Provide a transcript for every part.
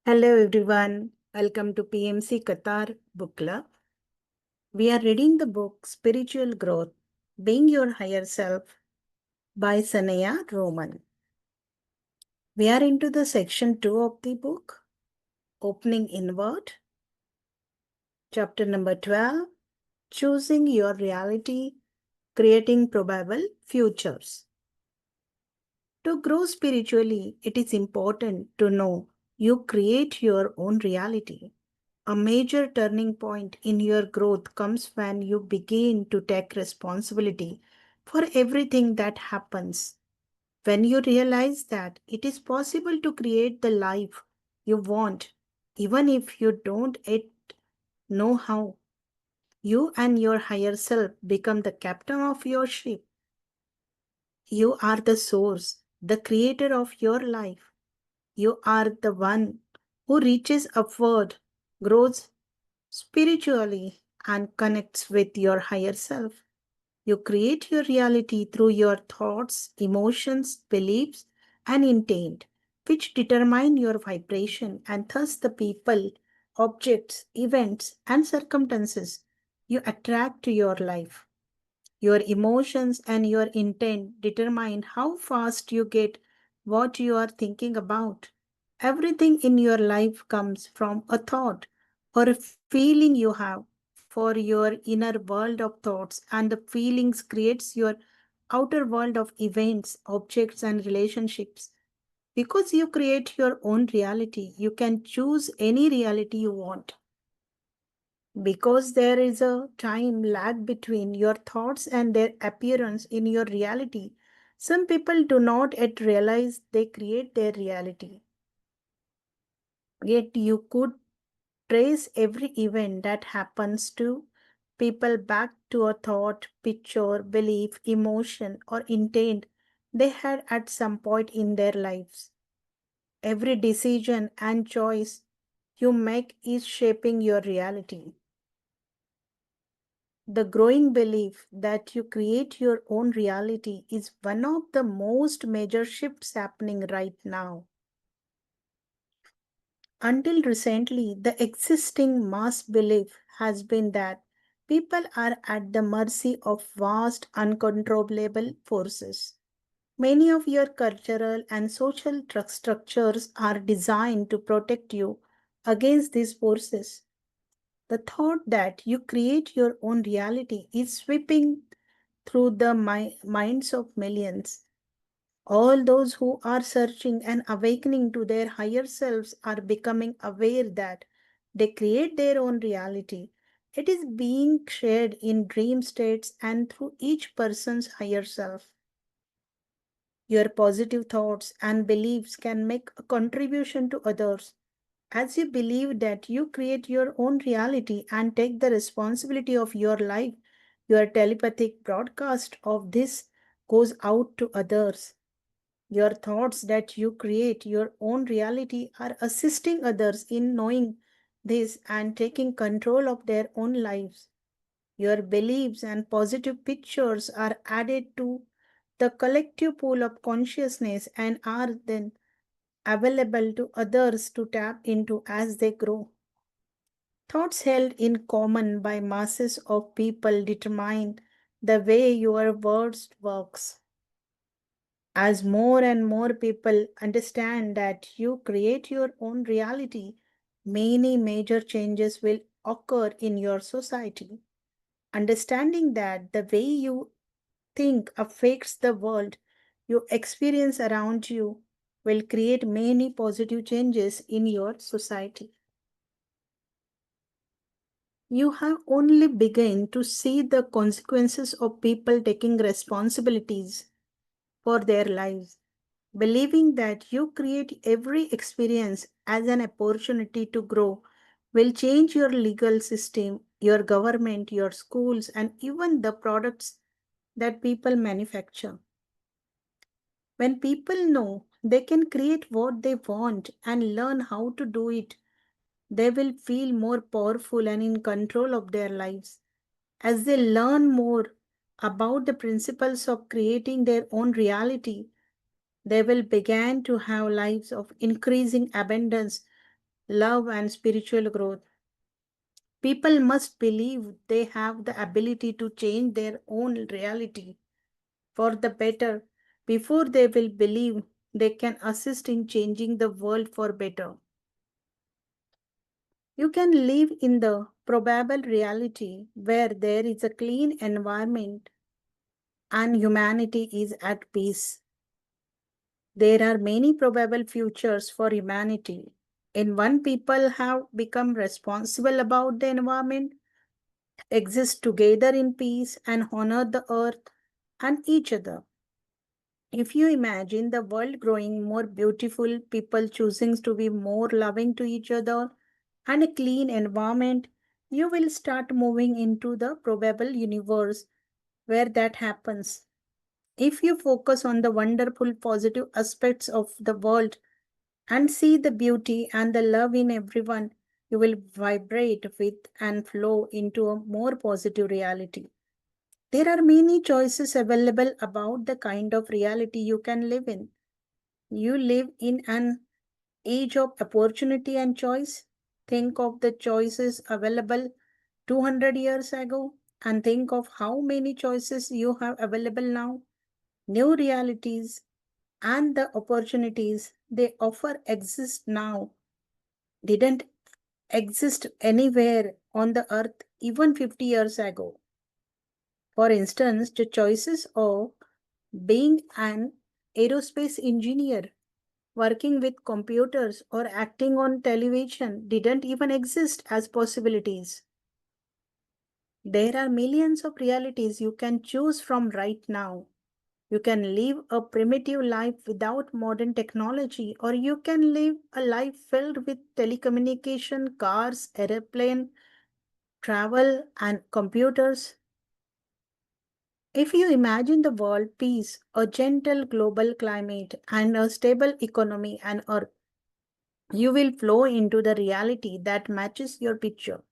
Hello everyone, welcome to PMC Qatar Book Club. We are reading the book Spiritual Growth, Being Your Higher Self by Sanaya Roman. We are into the section 2 of the book, Opening Inward, chapter number 12, Choosing Your Reality, Creating Probable Futures. To grow spiritually, it is important to know you create your own reality. A major turning point in your growth comes when you begin to take responsibility for everything that happens. When you realize that it is possible to create the life you want, even if you don't yet know how, you and your higher self become the captain of your ship. You are the source, the creator of your life. You are the one who reaches upward, grows spiritually, and connects with your higher self. You create your reality through your thoughts, emotions, beliefs, and intent, which determine your vibration and thus the people, objects, events, and circumstances you attract to your life. Your emotions and your intent determine how fast you get what you are thinking about. Everything in your life comes from a thought or a feeling you have for your inner world of thoughts, and the feelings creates your outer world of events, objects, and relationships. Because you create your own reality, you can choose any reality you want. Because there is a time lag between your thoughts and their appearance in your reality, some people do not yet realize they create their reality. Yet you could trace every event that happens to people back to a thought, picture, belief, emotion, or intent they had at some point in their lives. Every decision and choice you make is shaping your reality. The growing belief that you create your own reality is one of the most major shifts happening right now. Until recently, the existing mass belief has been that people are at the mercy of vast, uncontrollable forces. Many of your cultural and social structures are designed to protect you against these forces. The thought that you create your own reality is sweeping through the minds of millions. All those who are searching and awakening to their higher selves are becoming aware that they create their own reality. It is being shared in dream states and through each person's higher self. Your positive thoughts and beliefs can make a contribution to others. As you believe that you create your own reality and take the responsibility of your life, your telepathic broadcast of this goes out to others. Your thoughts that you create your own reality are assisting others in knowing this and taking control of their own lives. Your beliefs and positive pictures are added to the collective pool of consciousness and are then available to others to tap into as they grow. Thoughts held in common by masses of people determine the way your words works. As more and more people understand that you create your own reality, many major changes will occur in your society. Understanding that the way you think affects the world you experience around you will create many positive changes in your society. You have only begun to see the consequences of people taking responsibilities for their lives, believing that you create every experience as an opportunity to grow will change your legal system, your government, your schools, and even the products that people manufacture. When people know they can create what they want and learn how to do it, they will feel more powerful and in control of their lives. As they learn more about the principles of creating their own reality, they will begin to have lives of increasing abundance love, and spiritual growth. People must believe they have the ability to change their own reality for the better before they will believe they can assist in changing the world for better. You can live in the probable reality where there is a clean environment and humanity is at peace. There are many probable futures for humanity. In one, people have become responsible about the environment, exist together in peace, and honor the earth and each other. If you imagine the world growing more beautiful, people choosing to be more loving to each other, and a clean environment, you will start moving into the probable universe where that happens. If you focus on the wonderful positive aspects of the world and see the beauty and the love in everyone, you will vibrate with and flow into a more positive reality. There are many choices available about the kind of reality you can live in. You live in an age of opportunity and choice. Think of the choices available 200 years ago and think of how many choices you have available now. New realities and the opportunities they offer exist now didn't exist anywhere on the earth even 50 years ago. For instance, the choices of being an aerospace engineer, working with computers, or acting on television didn't even exist as possibilities. There are millions of realities you can choose from right now. You can live a primitive life without modern technology, or you can live a life filled with telecommunication, cars, airplane, travel, and computers. If you imagine the world peace, a gentle global climate, and a stable economy and earth, you will flow into the reality that matches your picture.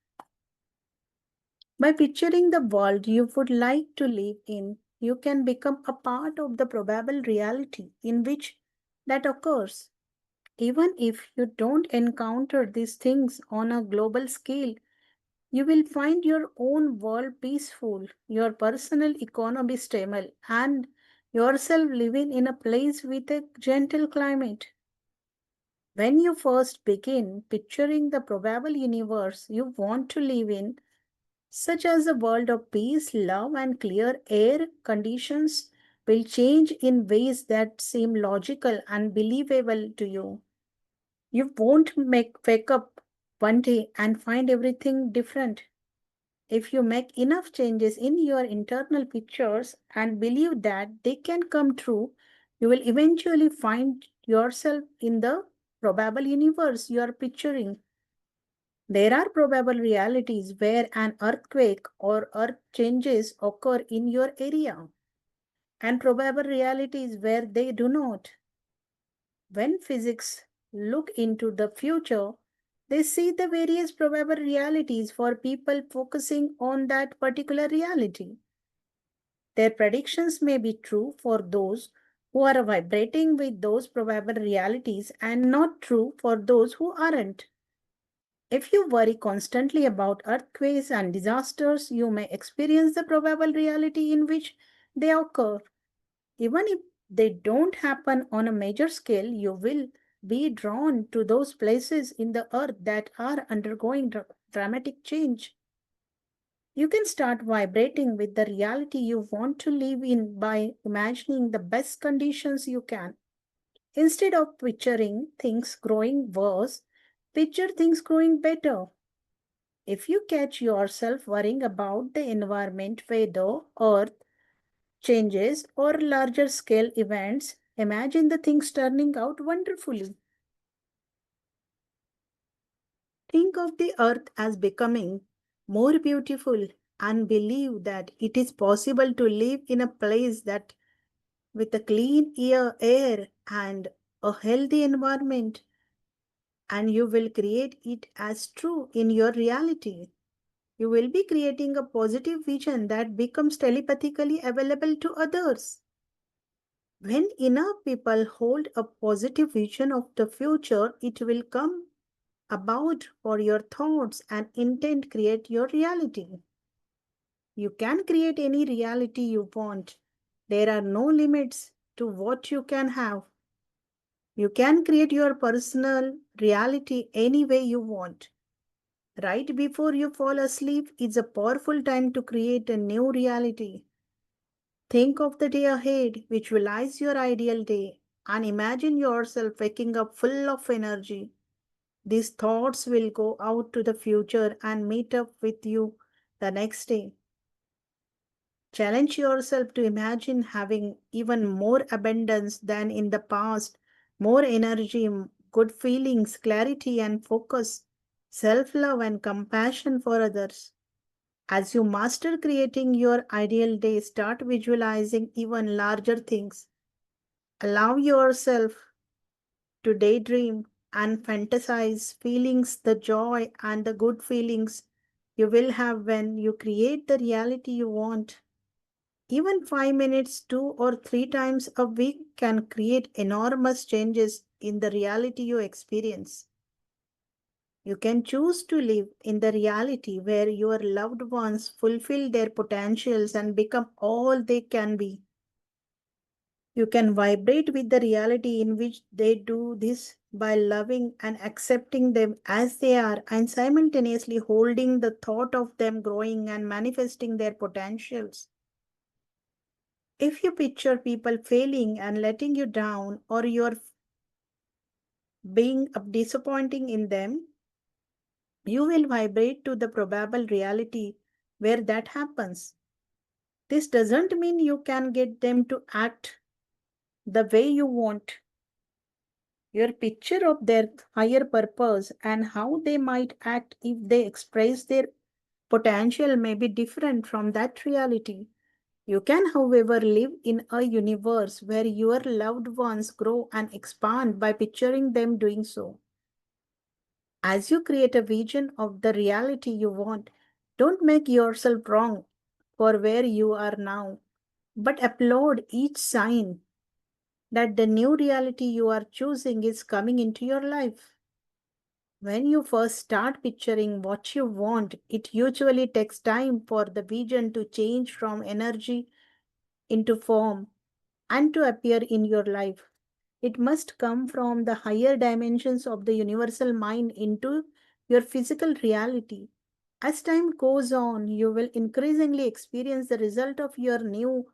By picturing the world you would like to live in, you can become a part of the probable reality in which that occurs. Even if you don't encounter these things on a global scale, you will find your own world peaceful, your personal economy stable, and yourself living in a place with a gentle climate. When you first begin picturing the probable universe you want to live in, such as a world of peace, love, and clear air, conditions will change in ways that seem logical and believable to you. You won't wake up one day and find everything different. If you make enough changes in your internal pictures and believe that they can come true, you will eventually find yourself in the probable universe you are picturing. There are probable realities where an earthquake or earth changes occur in your area, and probable realities where they do not. When physics look into the future, they see the various probable realities for people focusing on that particular reality. Their predictions may be true for those who are vibrating with those probable realities and not true for those who aren't. If you worry constantly about earthquakes and disasters, you may experience the probable reality in which they occur. Even if they don't happen on a major scale, you will be drawn to those places in the earth that are undergoing dramatic change. You can start vibrating with the reality you want to live in by imagining the best conditions you can. Instead of picturing things growing worse, picture things growing better. If you catch yourself worrying about the environment, weather, earth changes, or larger scale events, imagine the things turning out wonderfully. Think of the earth as becoming more beautiful and believe that it is possible to live in a place that with a clean air and a healthy environment, and you will create it as true in your reality. You will be creating a positive vision that becomes telepathically available to others. When enough people hold a positive vision of the future, it will come about for your thoughts and intent create your reality. You can create any reality you want. There are no limits to what you can have. You can create your personal reality any way you want. Right before you fall asleep is a powerful time to create a new reality. Think of the day ahead, visualize your ideal day, and imagine yourself waking up full of energy. These thoughts will go out to the future and meet up with you the next day. Challenge yourself to imagine having even more abundance than in the past, more energy, good feelings, clarity and focus, self love and compassion for others. As you master creating your ideal day, start visualizing even larger things. Allow yourself to daydream and fantasize feelings, the joy and the good feelings you will have when you create the reality you want. Even 5 minutes, 2 or 3 times a week can create enormous changes in the reality you experience. You can choose to live in the reality where your loved ones fulfill their potentials and become all they can be. You can vibrate with the reality in which they do this by loving and accepting them as they are and simultaneously holding the thought of them growing and manifesting their potentials. If you picture people failing and letting you down, or you're being disappointing in them, you will vibrate to the probable reality where that happens. This doesn't mean you can get them to act the way you want. Your picture of their higher purpose and how they might act if they express their potential may be different from that reality. You can, however, live in a universe where your loved ones grow and expand by picturing them doing so. As you create a vision of the reality you want, don't make yourself wrong for where you are now, but applaud each sign that the new reality you are choosing is coming into your life. When you first start picturing what you want, it usually takes time for the vision to change from energy into form and to appear in your life. It must come from the higher dimensions of the universal mind into your physical reality. As time goes on, you will increasingly experience the result of your new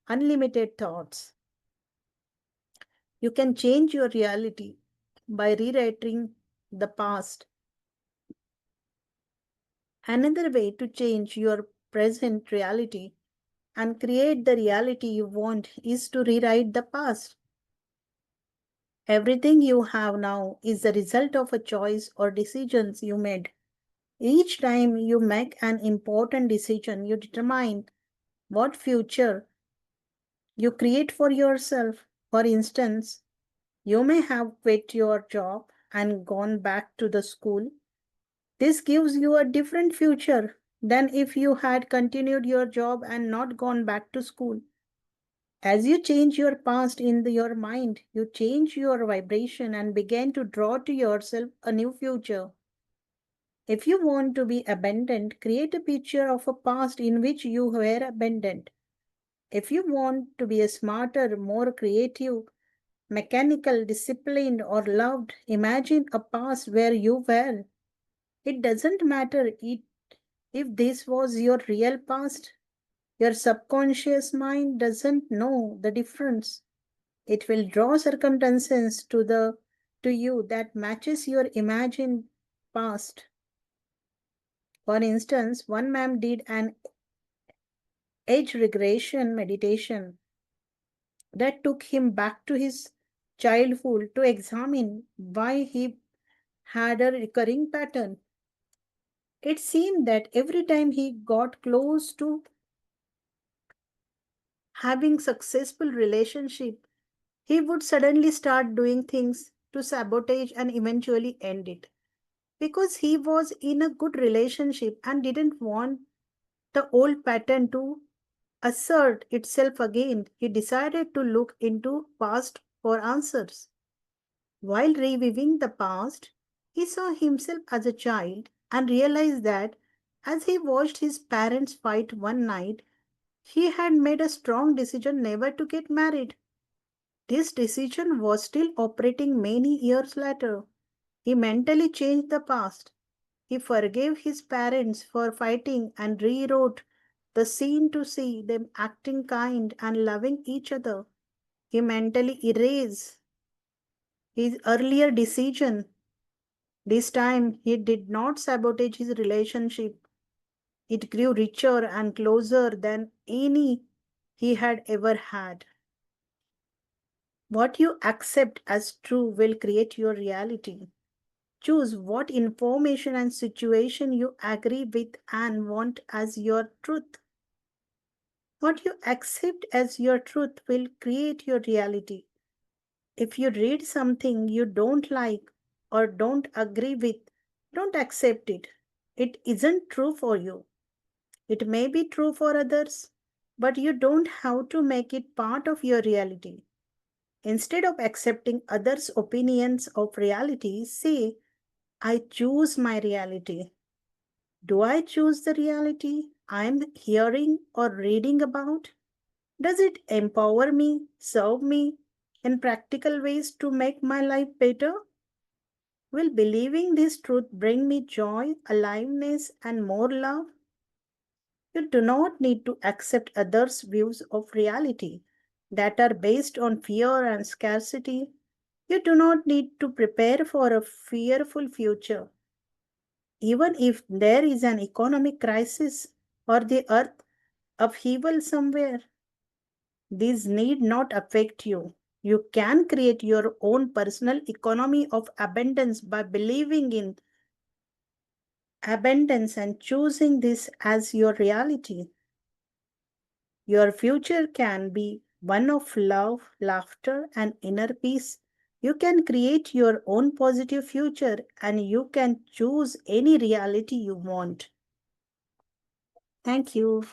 unlimited thoughts. You can change your reality by rewriting the past. Another way to change your present reality and create the reality you want is to rewrite the past. Everything you have now is the result of a choice or decisions you made. Each time you make an important decision, you determine what future you create for yourself. For instance, you may have quit your job and gone back to the school. This gives you a different future than if you had continued your job and not gone back to school. As you change your past in your mind, you change your vibration and begin to draw to yourself a new future. If you want to be abundant, create a picture of a past in which you were abundant. If you want to be a smarter, more creative, mechanical, disciplined, or loved, imagine a past where you were. It doesn't matter if this was your real past. Your subconscious mind doesn't know the difference. It will draw circumstances to you that matches your imagined past. For instance, one man did an age regression meditation that took him back to his childhood to examine why he had a recurring pattern. It seemed that every time he got close to having successful relationship, he would suddenly start doing things to sabotage and eventually end it. Because he was in a good relationship and didn't want the old pattern to assert itself again, he decided to look into past for answers. While reviewing the past, He saw himself as a child and realized that as he watched his parents fight one night, he had made a strong decision never to get married. This decision was still operating many years later. He mentally changed the past. He forgave his parents for fighting and rewrote the scene to see them acting kind and loving each other. He mentally erased his earlier decision. This time, he did not sabotage his relationship. It grew richer and closer than any he had ever had. What you accept as true will create your reality. Choose what information and situation you agree with and want as your truth. What you accept as your truth will create your reality. If you read something you don't like or don't agree with, don't accept it. It isn't true for you. It may be true for others, but you don't have to make it part of your reality. Instead of accepting others' opinions of reality, say, I choose my reality. Do I choose the reality I'm hearing or reading about? Does it empower me, serve me in practical ways to make my life better? Will believing this truth bring me joy, aliveness, and more love? You do not need to accept others' views of reality that are based on fear and scarcity. You do not need to prepare for a fearful future. Even if there is an economic crisis or the earth upheaval somewhere, these need not affect you. You can create your own personal economy of abundance by believing in abundance and choosing this as your reality. Your future can be one of love, laughter, and inner peace. You can create your own positive future and you can choose any reality you want. Thank you.